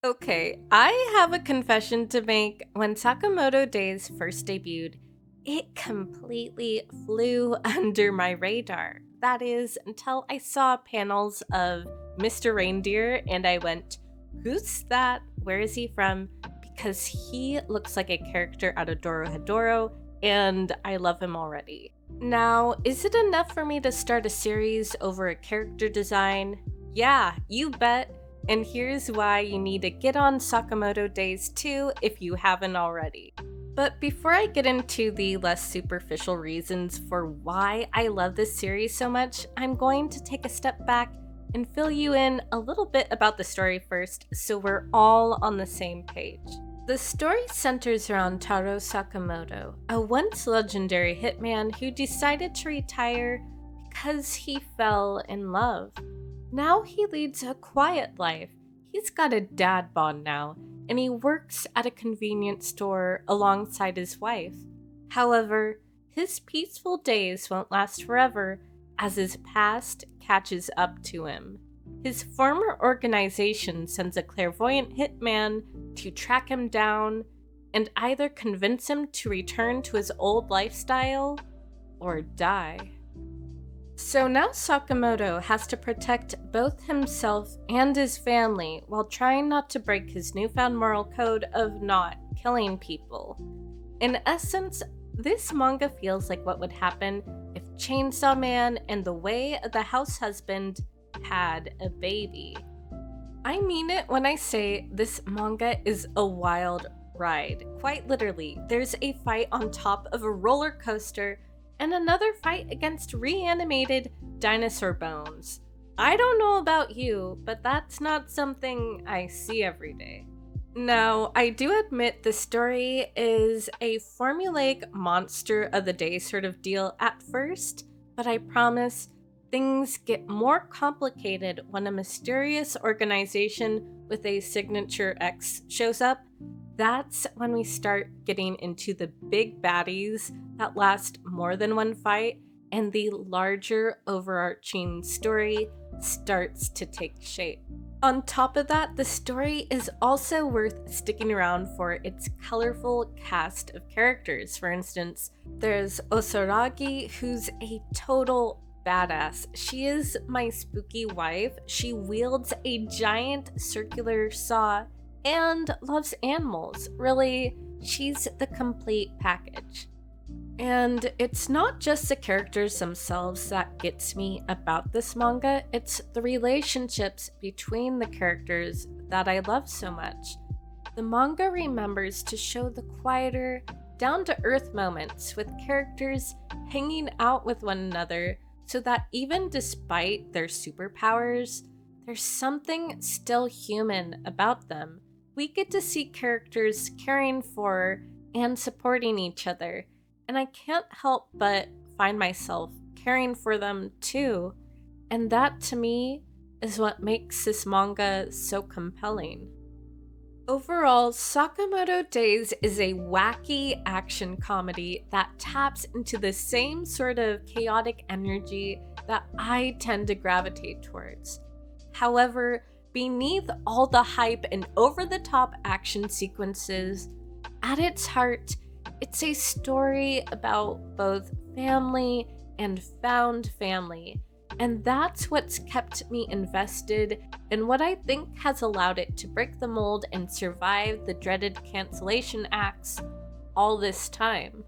Okay, I have a confession to make. When Sakamoto Days first debuted, it completely flew under my radar. That is, until I saw panels of Mr. Reindeer and I went, who's that? Where is he from? Because he looks like a character out of Doro Hedoro, and I love him already. Now, is it enough for me to start a series over a character design? Yeah, you bet. And here's why you need to get on Sakamoto Days too if you haven't already. But before I get into the less superficial reasons for why I love this series so much, I'm going to take a step back and fill you in a little bit about the story first so we're all on the same page. The story centers around Taro Sakamoto, a once legendary hitman who decided to retire because he fell in love. Now he leads a quiet life. He's got a dad bod now, and he works at a convenience store alongside his wife. However, his peaceful days won't last forever as his past catches up to him. His former organization sends a clairvoyant hitman to track him down and either convince him to return to his old lifestyle or die. So now Sakamoto has to protect both himself and his family while trying not to break his newfound moral code of not killing people. In essence, this manga feels like what would happen if Chainsaw Man and the Way of the House Husband had a baby. I mean it when I say this manga is a wild ride. Quite literally, there's a fight on top of a roller coaster and another fight against reanimated dinosaur bones. I don't know about you, but that's not something I see every day. Now, I do admit the story is a formulaic monster of the day sort of deal at first, but I promise things get more complicated when a mysterious organization with a signature X shows up. That's when we start getting into the big baddies that last more than one fight, and the larger overarching story starts to take shape. On top of that, the story is also worth sticking around for its colorful cast of characters. For instance, there's Osoragi, who's a total badass. She is my spooky wife. She wields a giant circular saw and loves animals. Really, she's the complete package. And it's not just the characters themselves that gets me about this manga, it's the relationships between the characters that I love so much. The manga remembers to show the quieter, down-to-earth moments with characters hanging out with one another so that even despite their superpowers, there's something still human about them. We get to see characters caring for and supporting each other, and I can't help but find myself caring for them too. And that to me is what makes this manga so compelling. Overall, Sakamoto Days is a wacky action comedy that taps into the same sort of chaotic energy that I tend to gravitate towards. However, beneath all the hype and over-the-top action sequences, at its heart, it's a story about both family and found family, and that's what's kept me invested and what I think has allowed it to break the mold and survive the dreaded cancellation acts all this time.